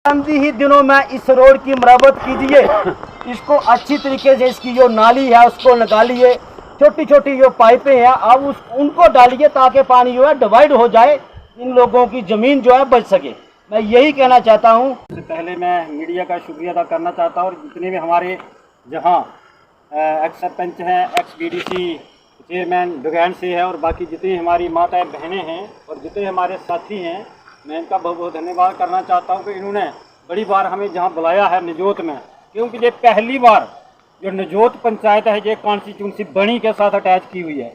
आंधी ही दिनों में इस रोड की मरम्मत कीजिए, इसको अच्छी तरीके से, इसकी जो नाली है उसको निकालिए, छोटी छोटी जो पाइपें हैं अब उनको डालिए ताकि पानी जो है डिवाइड हो जाए, इन लोगों की ज़मीन जो है बच सके। मैं यही कहना चाहता हूँ। सबसे पहले मैं मीडिया का शुक्रिया अदा करना चाहता हूँ और जितने भी हमारे जहाँ एक्स सरपंच हैं, एक्स BDC चेयरमैन डुगैन से है और बाकी जितनी हमारी माताएं बहनें हैं और जितने हमारे साथी हैं, मैं इनका बहुत बहुत धन्यवाद करना चाहता हूँ कि इन्होंने बड़ी बार हमें जहाँ बुलाया है निजोत में, क्योंकि ये पहली बार जो निजोत पंचायत है ये कॉन्स्टिट्यूंसी बणी के साथ अटैच की हुई है।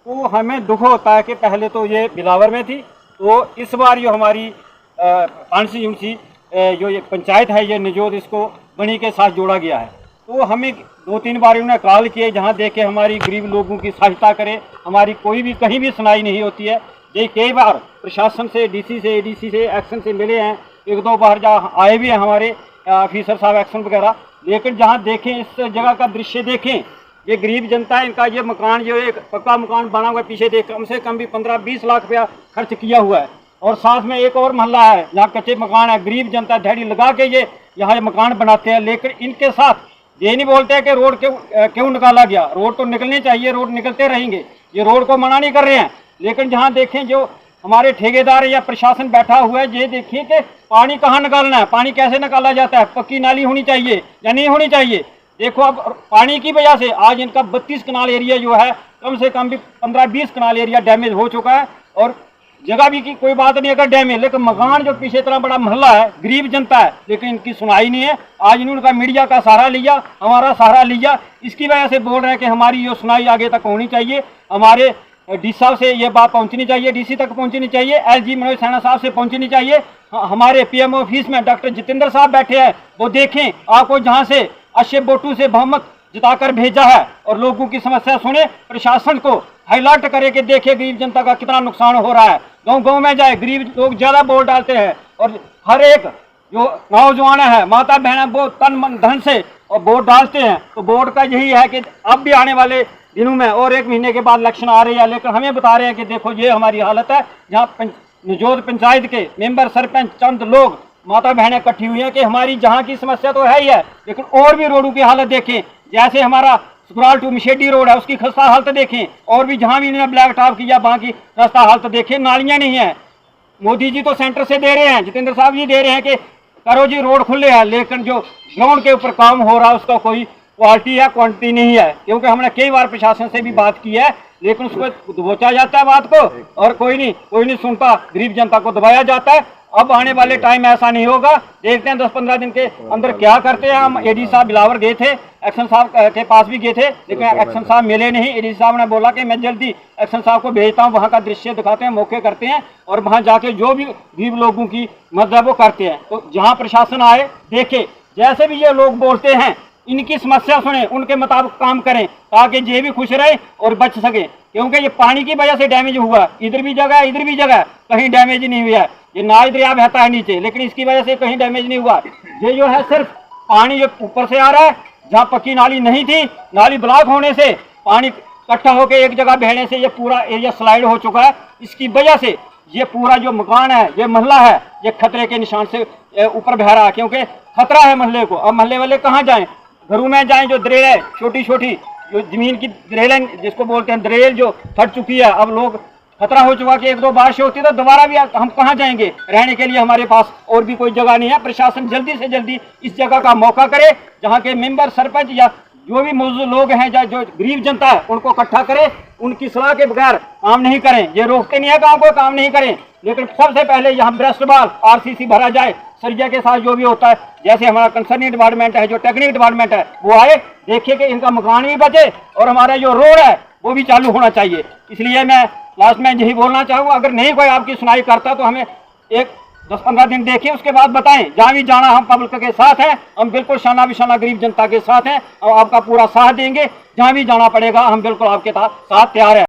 तो हमें दुख होता है कि पहले तो ये बिलावर में थी, तो इस बार जो हमारी कॉन्स्टिट्यूंसी जो ये पंचायत है ये निजोत इसको बणी के साथ जोड़ा गया है। तो हमें 2-3 बार उन्हें कॉल किए जहाँ देखे हमारी गरीब लोगों की सहायता करे, हमारी कोई भी कहीं भी सुनाई नहीं होती है। ये कई बार प्रशासन से, DC से, ADC से, एक्शन से मिले हैं, 1-2 बार जहाँ आए भी हैं हमारे ऑफिसर साहब एक्शन वगैरह, लेकिन जहाँ देखें इस जगह का दृश्य देखें, ये गरीब जनता है, इनका ये मकान जो एक पक्का मकान बना हुआ है, पीछे देख कम से कम भी 15-20 लाख रुपया खर्च किया हुआ है। और साथ में एक और मोहल्ला है जहाँ कच्चे मकान है, गरीब जनता दिहाड़ी लगा के ये यहाँ मकान बनाते हैं, लेकिन इनके साथ ये नहीं बोलते हैं कि रोड क्यों निकाला गया। रोड तो निकलनी चाहिए, रोड निकलते रहेंगे, ये रोड को मना नहीं कर रहे हैं, लेकिन जहाँ देखें जो हमारे ठेकेदार या प्रशासन बैठा हुआ है, ये देखिए कि पानी कहाँ निकालना है, पानी कैसे निकाला जाता है, पक्की नाली होनी चाहिए या नहीं होनी चाहिए। देखो अब पानी की वजह से आज इनका 32 कनाल एरिया जो है कम से कम भी 15-20 कनाल एरिया डैमेज हो चुका है। और जगह भी की कोई बात नहीं अगर डैमेज, लेकिन मकान जो पीछे इतना बड़ा मोहल्ला है, गरीब जनता है, लेकिन इनकी सुनाई नहीं है। आज इन्होंने मीडिया का सहारा लिया, हमारा सहारा लिया, इसकी वजह से बोल रहे हैं कि हमारी जो सुनाई आगे तक होनी चाहिए, हमारे DC साहब से ये बात पहुंचनी चाहिए, DC तक पहुंचनी चाहिए, LG मनोज सैना साहब से पहुंचनी चाहिए। हमारे PM ऑफिस में डॉक्टर जितेंद्र साहब बैठे हैं, वो देखें आपको जहाँ से अशे बोटू से बहुमत जिताकर भेजा है और लोगों की समस्या सुने, प्रशासन को हाईलाइट करे कि देखे गरीब जनता का कितना नुकसान हो रहा है। गाँव गाँव में जाए, गरीब लोग ज़्यादा वोट डालते हैं और हर एक जो नौजवान है, माता बहन वो तन मन धन से और वोट डालते हैं। तो वोट का यही है कि अब भी आने वाले दिनों में और 1 महीने के बाद इलेक्शन आ रही है, लेकिन हमें बता रहे हैं कि देखो ये हमारी हालत है। जहाँ निजोत पंचायत के मेंबर, सरपंच, चंद लोग, माता बहनें इकट्ठी हुई हैं कि हमारी जहाँ की समस्या तो है ही है, लेकिन और भी रोडों की हालत देखें। जैसे हमारा सुकराल टू मिशेडी रोड है, उसकी खस्ता हालत देखें, और भी जहाँ भी इन्होंने ब्लैक टॉप किया वहाँ की खस्ता हालत देखें। नालियाँ नहीं है, मोदी जी तो सेंटर से दे रहे हैं, जितेंद्र साहब जी दे रहे हैं कि करो जी रोड खुले हैं, लेकिन जो ग्राउंड के ऊपर काम हो रहा है उसका कोई क्वालिटी या क्वांटिटी नहीं है। क्योंकि हमने कई बार प्रशासन से भी बात की है, लेकिन उसको दबोचा जाता है बात को और कोई नहीं सुनता, गरीब जनता को दबाया जाता है। अब आने वाले टाइम ऐसा नहीं होगा, देखते हैं 10-15 दिन के अंदर क्या करते हैं। हम AD साहब बिलावर गए थे, एक्शन साहब के पास भी गए थे, लेकिन एक्शन साहब मिले नहीं। AD साहब ने बोला कि मैं जल्दी एक्शन साहब को भेजता हूँ, वहाँ का दृश्य दिखाते हैं, मौके करते हैं और वहाँ जाके जो भी गरीब लोगों की मदद वो करते हैं। तो जहाँ प्रशासन आए देखे, जैसे भी ये लोग बोलते हैं इनकी समस्या सुने, उनके मुताबिक काम करें ताकि ये भी खुश रहे और बच सके। क्योंकि ये पानी की वजह से डैमेज हुआ, इधर भी जगह है, इधर भी जगह है, कहीं डैमेज नहीं हुआ है। ये नाली दरिया बहता है नीचे, लेकिन इसकी वजह से कहीं डैमेज नहीं हुआ। ये जो है सिर्फ पानी जो ऊपर से आ रहा है, जहाँ पक्की नाली नहीं थी, नाली ब्लॉक होने से पानी इकट्ठा होकर एक जगह बहने से ये पूरा एरिया स्लाइड हो चुका है। इसकी वजह से ये पूरा जो मकान है, ये मोहल्ला है, ये खतरे के निशान से ऊपर बह रहा है, क्योंकि खतरा है मोहल्ले को। अब मोहल्ले वाले कहाँ जाएं, घरों में जाएं। जो दरेल है, छोटी छोटी जो जमीन की दरेल है, जिसको बोलते हैं दरेल, जो फट चुकी है, अब लोग खतरा हो चुका कि 1-2 बारिश होती है तो दोबारा भी हम कहाँ जाएंगे, रहने के लिए हमारे पास और भी कोई जगह नहीं है। प्रशासन जल्दी से जल्दी इस जगह का मौका करे, जहाँ के मेंबर, सरपंच या जो भी मौजूद लोग हैं, जो गरीब जनता है, उनको इकट्ठा करें, उनकी सलाह के बगैर काम नहीं करें। ये रोकते नहीं है काम को, काम नहीं करें, लेकिन सबसे पहले यहाँ ब्रेस्ट बाल RCC भरा जाए, सरिया के साथ जो भी होता है। जैसे हमारा कंसर्निंग डिपार्टमेंट है, जो टेक्निकल डिपार्टमेंट है, वो आए, देखिए कि इनका मकान भी बचे और हमारा जो रोड है वो भी चालू होना चाहिए। इसलिए मैं लास्ट में यही बोलना चाहूँगा, अगर नहीं कोई आपकी सुनाई करता तो हमें 10-15 दिन देखिए, उसके बाद बताएं। जहाँ भी जाना हम पब्लिक के साथ हैं, हम बिल्कुल शाना बिशाना गरीब जनता के साथ हैं और आपका पूरा साथ देंगे। जहाँ भी जाना पड़ेगा हम बिल्कुल आपके साथ तैयार हैं।